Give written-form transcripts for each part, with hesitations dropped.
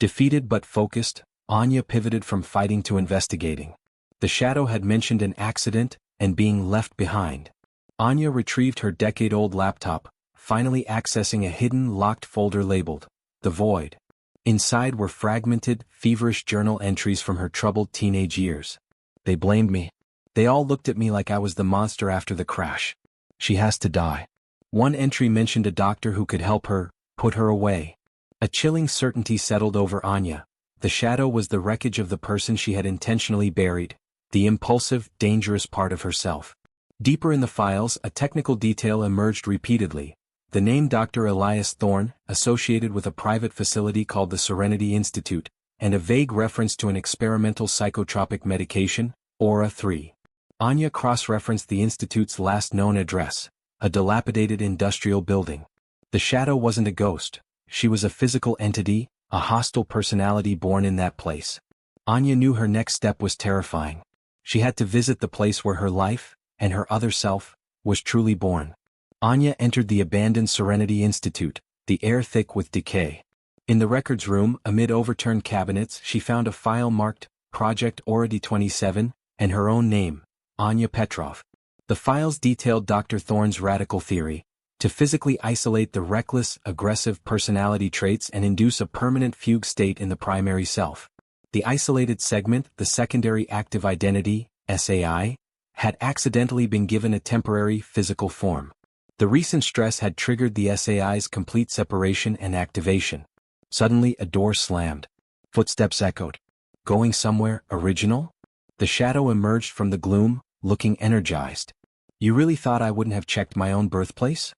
Defeated but focused, Anya pivoted from fighting to investigating. The shadow had mentioned an accident and being left behind. Anya retrieved her decade-old laptop, finally accessing a hidden locked folder labeled The Void. Inside were fragmented, feverish journal entries from her troubled teenage years. They blamed me. They all looked at me like I was the monster after the crash. She has to die. One entry mentioned a doctor who could help her, put her away. A chilling certainty settled over Anya. The shadow was the wreckage of the person she had intentionally buried, the impulsive, dangerous part of herself. Deeper in the files, a technical detail emerged repeatedly. The name Dr. Elias Thorne, associated with a private facility called the Serenity Institute, and a vague reference to an experimental psychotropic medication, Aura-3. Anya cross-referenced the institute's last known address, a dilapidated industrial building. The shadow wasn't a ghost. She was a physical entity, a hostile personality born in that place. Anya knew her next step was terrifying. She had to visit the place where her life, and her other self, was truly born. Anya entered the abandoned Serenity Institute, the air thick with decay. In the records room, amid overturned cabinets, she found a file marked Project Aura-27 and her own name, Anya Petrov. The files detailed Dr. Thorne's radical theory, to physically isolate the reckless, aggressive personality traits and induce a permanent fugue state in the primary self. The isolated segment, the secondary active identity, SAI, had accidentally been given a temporary physical form. The recent stress had triggered the SAI's complete separation and activation. Suddenly a door slammed. Footsteps echoed. Going somewhere original? The shadow emerged from the gloom, looking energized. You really thought I wouldn't have checked my own birthplace?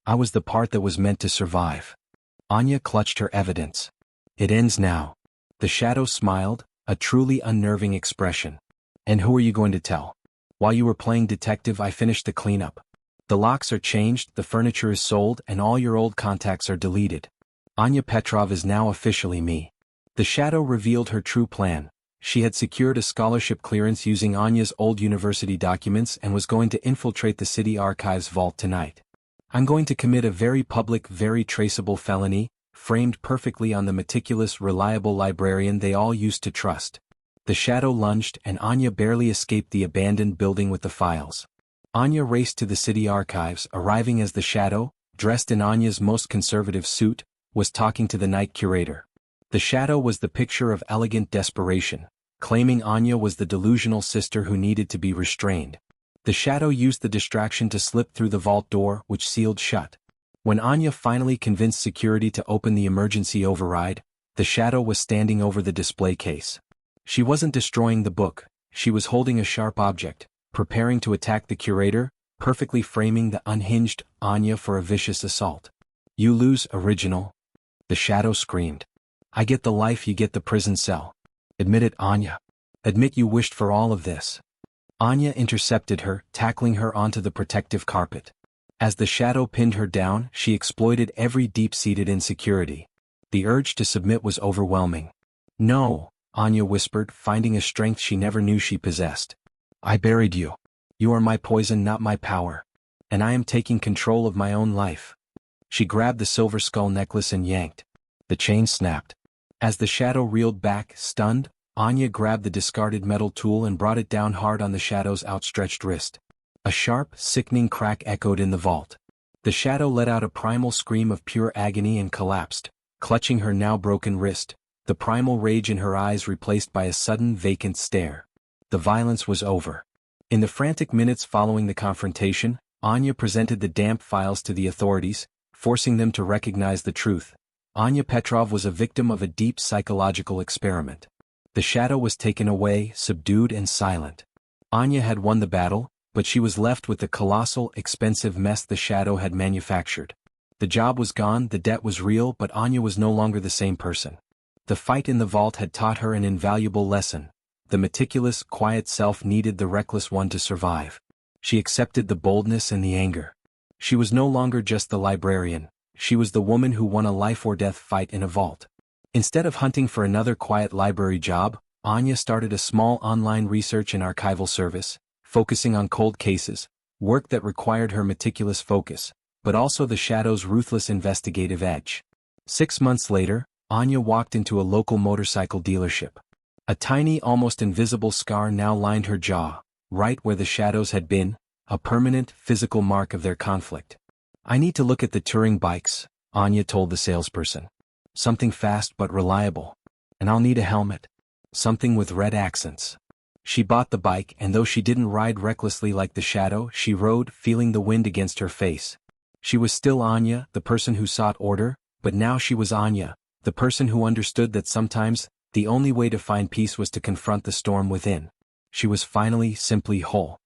I was the part that was meant to survive. Anya clutched her evidence. It ends now. The shadow smiled, a truly unnerving expression. And who are you going to tell? While you were playing detective, I finished the cleanup. The locks are changed, the furniture is sold, and all your old contacts are deleted. Anya Petrov is now officially me. The shadow revealed her true plan. She had secured a scholarship clearance using Anya's old university documents and was going to infiltrate the city archives vault tonight. I'm going to commit a very public, very traceable felony, framed perfectly on the meticulous, reliable librarian they all used to trust. The shadow lunged and Anya barely escaped the abandoned building with the files. Anya raced to the city archives, arriving as the shadow, dressed in Anya's most conservative suit, was talking to the night curator. The shadow was the picture of elegant desperation, claiming Anya was the delusional sister who needed to be restrained. The shadow used the distraction to slip through the vault door, which sealed shut. When Anya finally convinced security to open the emergency override, the shadow was standing over the display case. She wasn't destroying the book, she was holding a sharp object, preparing to attack the curator, perfectly framing the unhinged Anya for a vicious assault. You lose, original. The shadow screamed. I get the life, you get the prison cell. Admit it, Anya. Admit you wished for all of this. Anya intercepted her, tackling her onto the protective carpet. As the shadow pinned her down, she exploited every deep-seated insecurity. The urge to submit was overwhelming. No, Anya whispered, finding a strength she never knew she possessed. I buried you. You are my poison, not my power. And I am taking control of my own life. She grabbed the silver skull necklace and yanked. The chain snapped. As the shadow reeled back, stunned, Anya grabbed the discarded metal tool and brought it down hard on the shadow's outstretched wrist. A sharp, sickening crack echoed in the vault. The shadow let out a primal scream of pure agony and collapsed, clutching her now broken wrist, the primal rage in her eyes replaced by a sudden vacant stare. The violence was over. In the frantic minutes following the confrontation, Anya presented the damp files to the authorities, forcing them to recognize the truth. Anya Petrov was a victim of a deep psychological experiment. The shadow was taken away, subdued and silent. Anya had won the battle, but she was left with the colossal, expensive mess the shadow had manufactured. The job was gone, the debt was real, but Anya was no longer the same person. The fight in the vault had taught her an invaluable lesson. The meticulous, quiet self needed the reckless one to survive. She accepted the boldness and the anger. She was no longer just the librarian. She was the woman who won a life-or-death fight in a vault. Instead of hunting for another quiet library job, Anya started a small online research and archival service, focusing on cold cases, work that required her meticulous focus, but also the shadow's ruthless investigative edge. 6 months later, Anya walked into a local motorcycle dealership. A tiny, almost invisible scar now lined her jaw, right where the shadows had been, a permanent, physical mark of their conflict. "I need to look at the touring bikes," Anya told the salesperson. "Something fast but reliable. And I'll need a helmet. Something with red accents." She bought the bike, and though she didn't ride recklessly like the shadow, she rode, feeling the wind against her face. She was still Anya, the person who sought order, but now she was Anya, the person who understood that sometimes, the only way to find peace was to confront the storm within. She was finally simply whole.